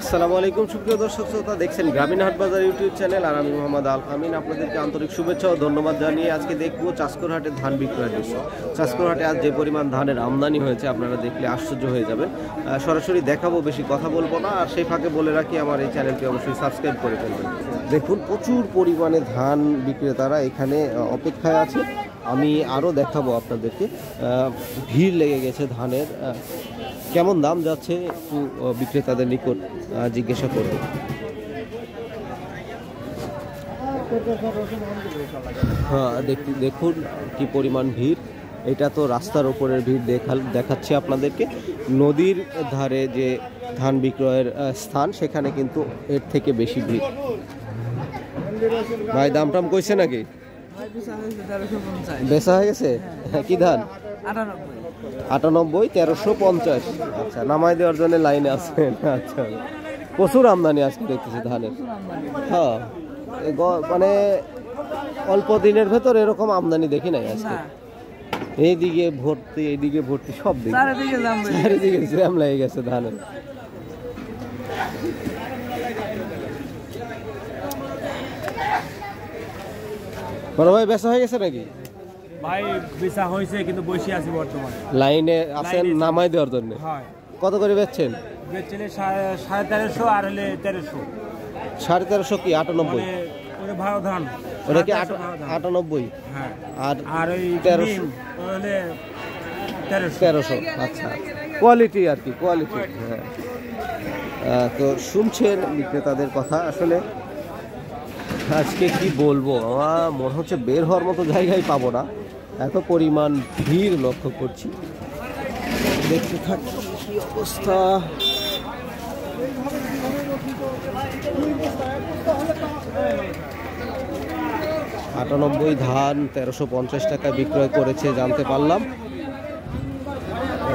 আসসালামু আলাইকুম সুপ্রিয় দর্শক শ্রোতা, দেখছেন গ্রামীণ হাট বাজার ইউটিউব চ্যানেল। আর আমি মোহাম্মদ আল আমিন আপনাদেরকে আন্তরিক শুভেচ্ছা ও ধন্যবাদ জানিয়ে আজকে দেখবো চাষকর হাটে ধান বিক্রয়ের দৃশ্য। চাষকর হাটে আজ যে পরিমাণ ধানের আমদানি হয়েছে আপনারা দেখলে আশ্চর্য হয়ে যাবেন। সরাসরি দেখাবো, বেশি কথা বলবো না। আর সেই ফাঁকে বলে রাখি, আমার এই চ্যানেলটি অবশ্যই সাবস্ক্রাইব করে ফেলবেন। দেখুন, প্রচুর পরিমাণে ধান বিক্রেতারা এখানে অপেক্ষায় আছে। আমি আরও দেখাবো আপনাদেরকে। ভিড় লেগে গেছে ধানের। কেমন দাম যাচ্ছে একটু বিক্রেতাদের নিকট জিজ্ঞাসা করব। হ্যাঁ, দেখুন কি পরিমাণ ভিড়। এটা তো রাস্তার ওপরের ভিড় দেখাচ্ছি আপনাদেরকে। নদীর ধারে যে ধান বিক্রয়ের স্থান, সেখানে কিন্তু এর থেকে বেশি ভিড়। ভাই, দাম টাম কইছে নাকি? বেচা হয়ে গেছে? কি ধান? 98, 1350। আচ্ছা, নামাই দেওয়ার জন্য লাইনে আছেন। আচ্ছা, প্রচুর আমদানি আজকে দেখতেছি ধানের। হ্যাঁ, মানে অল্প দিনের ভেতর এরকম আমদানি দেখি নাই আজকে। এইদিকে ভর্তি, এইদিকে ভর্তি, সব দিকে চারিদিকে জ্যাম লেগে গেছে ধানের। বড় ভাই, বেচা হয়ে গেছে নাকি? ভাই বেচা হয়েছে, কিন্তু বসে আছি বর্তমানে। লাইনে আছেন নামাই দেওয়ার জন্য? কত করে বেচছেন? বেচছেন 1350 আর হলে 1300। 1350 কি 98? ভালো ধান ওটা কি 98? হ্যাঁ। আর ওই 1300 হলে 1300। আচ্ছা, কোয়ালিটি আর কি, কোয়ালিটি। হ্যাঁ, তো শুনছেন বিক্রেতাদের কথা। আসলে আজকে কি বলবো, আমার মনে হচ্ছে বের হওয়ার মতো জায়গায় পাবো না, এত পরিমাণ ভিড় লক্ষ্য করছি। দেখতে থাকি কি অবস্থা। $98 ধান 1350 টাকা বিক্রয় করেছে জানতে পারলাম।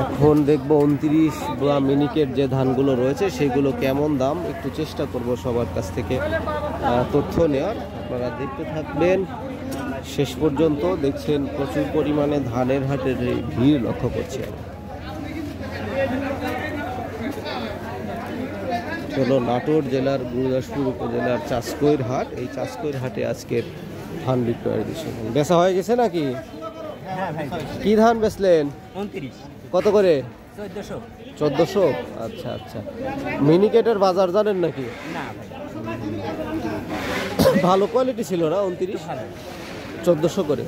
এখন দেখবো 29 বা মিনিকেট যে ধানগুলো রয়েছে সেগুলো কেমন দাম, একটু চেষ্টা করব সবার কাছ থেকে তথ্য নেওয়ার। আপনারা দেখতে থাকবেন শেষ পর্যন্ত। দেখছেন প্রচুর পরিমাণে ধানের হাটের ভিড় লক্ষ্য করছি। চলো, নাটোর জেলার গুরুদাসপুর উপজেলার চাষকৈর হাট। এই চাষকৈর হাটে আজকের ধান বিক্রয়ের দৃশ্য। বেচা হয়ে গেছে নাকি? কি ধান বেচলেন? 29। কত করে? 1400। আচ্ছা আচ্ছা। মিনিকেটের বাজার জানেন নাকি? না ভাই, ভালো কোয়ালিটি ছিল না? 29, 1400 করে।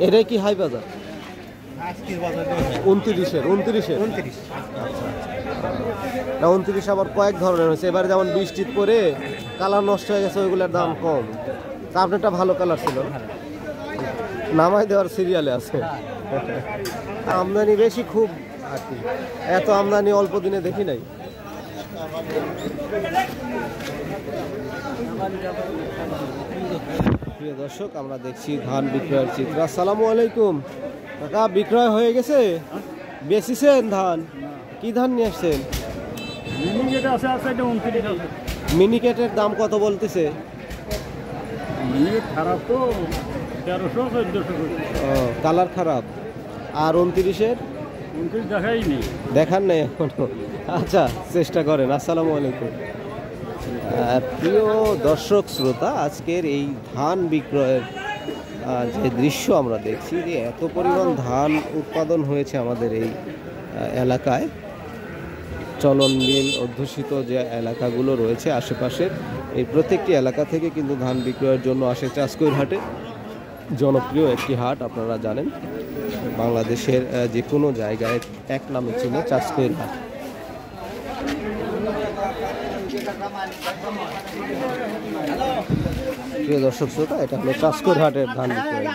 এটাই কি হাই বাজার? 29। আচ্ছা না, 29 আবার কয়েক ধরনের হয়েছে। এবারে যেমন বৃষ্টি পরে কালার নষ্ট হয়ে গেছে, ওইগুলোর দাম কম। তা আপনারটা ভালো কালার ছিল, নামাই দেওয়ার সিরিয়ালে আছে। আমদানি বেশি খুব আর কি, এত আমদানি অল্প দিনে দেখি নাই। প্রিয় দর্শক, আমরা দেখছি ধান বিক্রয়ের চিত্র। আসসালামু আলাইকুম কাকা, বিক্রয় হয়ে গেছে? বেচিছেন ধান? কি ধান নিয়ে আসছেন? মিনিকেটের দাম কত বলতেছে? খারাপ তো 1300-1400। কালার খারাপ। আর 29-এর? 29 দেখাইনি, দেখান নাই এখনো? আচ্ছা, চেষ্টা করেন। আসসালামু আলাইকুম। প্রিয় দর্শক শ্রোতা, আজকের এই ধান বিক্রয়ের যে দৃশ্য আমরা দেখছি, যে এত পরিমাণ ধান উৎপাদন হয়েছে আমাদের এই এলাকায়। চলন বিল অধ্যুষিত যে এলাকাগুলো রয়েছে আশেপাশের, এই প্রত্যেকটি এলাকা থেকে কিন্তু ধান বিক্রয়ের জন্য আসে চাষকৈর হাটে। জনপ্রিয় একটি হাট, আপনারা জানেন। বাংলাদেশের যে কোনো জায়গায় এক নামে চিনে চাষকৈর হাট। প্রিয় দর্শক শ্রোতা, এটা হলো চাষকৈর হাটের ধান বিক্রয়।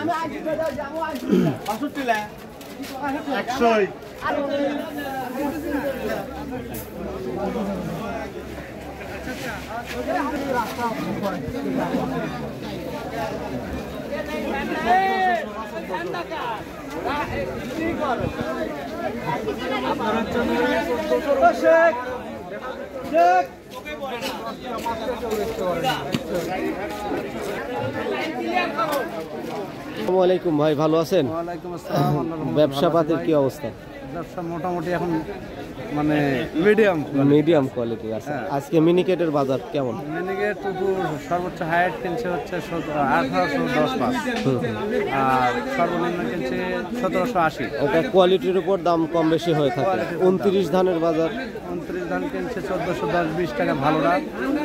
আসসালামু আলাইকুম ভাই, ভালো আছেন? ওয়ালাইকুম আসসালাম। ব্যবসা পাতির কি অবস্থা? ব্যবসা মোটামুটি এখন মানে মিডিয়াম মিডিয়াম কোয়ালিটি আছে। আজকে মিনিকেটের বাজার কেমন? মিনিকেট সর্বোচ্চ হাইট কিনছে হচ্ছে 1810 আর সর্বনিম্ন কিনছে 1780। এটা কোয়ালিটির উপর দাম কম বেশি হয়ে থাকে। 29 ধানের বাজার 29 ধান কিনছে 1410-20 টাকা ভালোটা,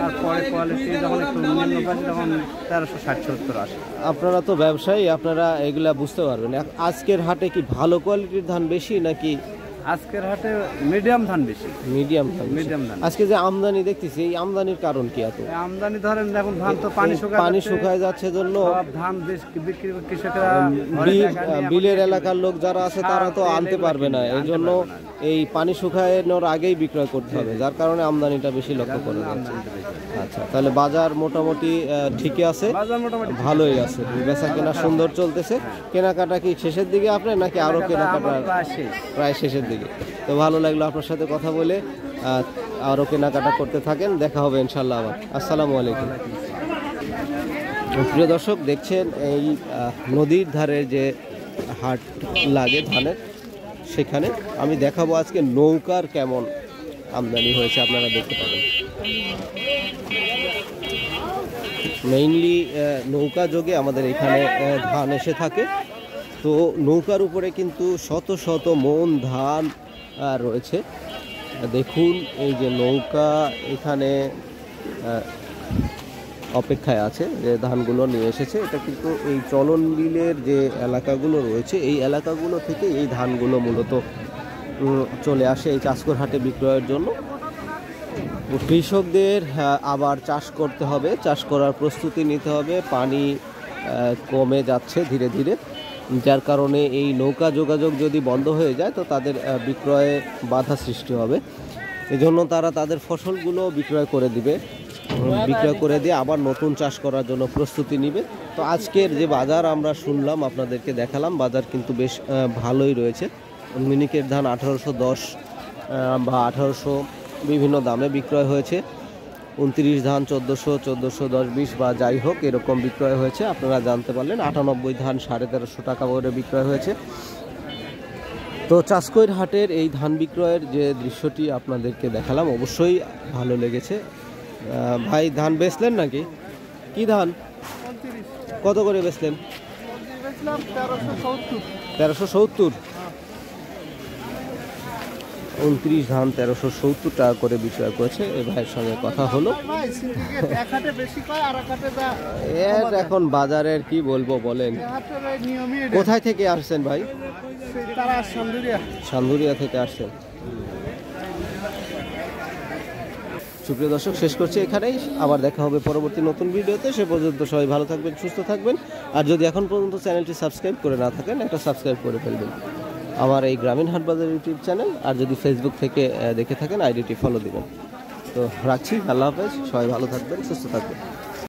আর পরে কোয়ালিটি যখন একটু নিম্ন পাচ্ছে তখন 1360-70-80। আপনারা তো ব্যবসায়ী, আপনারা এগুলা বুঝতে পারবেন। আজকের হাটে কি ভালো কোয়ালিটির ধান বেশি নাকি আজকের হাটে মিডিয়াম ধান বেশি? মিডিয়াম ধান? মিডিয়াম ধান। আজকে যে আমদানি দেখতেছি, এই আমদানির কারণ কি এত? আমদানি ধরেন এখন ধান তো পানি শুকায় যাচ্ছে জন্য সব ধান বিক্রি কৃষকরা বিলের এলাকার লোক যারা আছে তারা তো আনতে পারবে না, এই জন্য এই পানি শুকানোর আগেই বিক্রয় করতে হবে, যার কারণে আমদানিটা বেশি লক্ষ্য করা যাচ্ছে। আচ্ছা, তাহলে বাজার মোটামুটি ঠিকই আছে, ভালোই আছে, বেচা কেনা সুন্দর চলতেছে। কেনাকাটা কি শেষের দিকে আপনি নাকি আরো কেনাকাটা? প্রায় শেষের দিকে। তো ভালো লাগলো আপনার সাথে কথা বলে, আরো কেনাকাটা করতে থাকেন, দেখা হবে ইনশাল্লাহ আবার। আসসালামু আলাইকুম। প্রিয় দর্শক, দেখছেন এই নদীর ধারে যে হাট লাগে ধানের, সেখানে আমি দেখাবো আজকে নৌকার কেমন আমদানি হয়েছে, আপনারা দেখতে পাবেন। মেইনলি নৌকা যোগে আমাদের এখানে ধান এসে থাকে। তো নৌকার উপরে কিন্তু শত শত মন ধান রয়েছে। দেখুন এই যে নৌকা এখানে অপেক্ষায় আছে, যে ধানগুলো নিয়ে এসেছে। এটা কিন্তু এই চলন বিলের যে এলাকাগুলো রয়েছে, এই এলাকাগুলো থেকে এই ধানগুলো মূলত চলে আসে এই চাষকর হাটে বিক্রয়ের জন্য। কৃষকদের আবার চাষ করতে হবে, চাষ করার প্রস্তুতি নিতে হবে। পানি কমে যাচ্ছে ধীরে ধীরে, যার কারণে এই নৌকা যোগাযোগ যদি বন্ধ হয়ে যায় তো তাদের বিক্রয়ে বাধা সৃষ্টি হবে। এজন্য তারা তাদের ফসলগুলো বিক্রয় করে দিবে, বিক্রয় করে দিয়ে আবার নতুন চাষ করার জন্য প্রস্তুতি নিবে। তো আজকের যে বাজার আমরা শুনলাম, আপনাদেরকে দেখালাম, বাজার কিন্তু বেশ ভালোই রয়েছে। মিনিকেট ধান 1810 বা 1800 বিভিন্ন দামে বিক্রয় হয়েছে। 29 ধান 1400, 1410-20 বা যাই হোক এরকম বিক্রয় হয়েছে। আপনারা জানতে পারলেন 98 ধান 1350 টাকা করে বিক্রয় হয়েছে। তো চাষকৈর হাটের এই ধান বিক্রয়ের যে দৃশ্যটি আপনাদেরকে দেখালাম, অবশ্যই ভালো লেগেছে। ভাই ধান বেচলেন নাকি? কি ধান? কত করে বেচলেন? 1370। 29 ধান 1370 টাকা করে বিক্রয় করেছে। এই ভাইয়ের সঙ্গে কথা হলো। এখন বাজারের কি বলবো বলেন। কোথায় থেকে আসছেন ভাই? সান্দুরিয়া থেকে আসছেন। সুপ্রিয় দর্শক, শেষ করছি এখানেই। আবার দেখা হবে পরবর্তী নতুন ভিডিওতে। সে পর্যন্ত সবাই ভালো থাকবেন, সুস্থ থাকবেন। আর যদি এখন পর্যন্ত চ্যানেলটি সাবস্ক্রাইব করে না থাকেন, একটা সাবস্ক্রাইব করে ফেলবেন আমার এই গ্রামীণ হাটবাজার ইউটিউব চ্যানেল। আর যদি ফেসবুক থেকে দেখে থাকেন, আইডিটি ফলো দিবেন। তো রাখছি, আল্লাহ হাফেজ, সবাই ভালো থাকবেন, সুস্থ থাকবেন।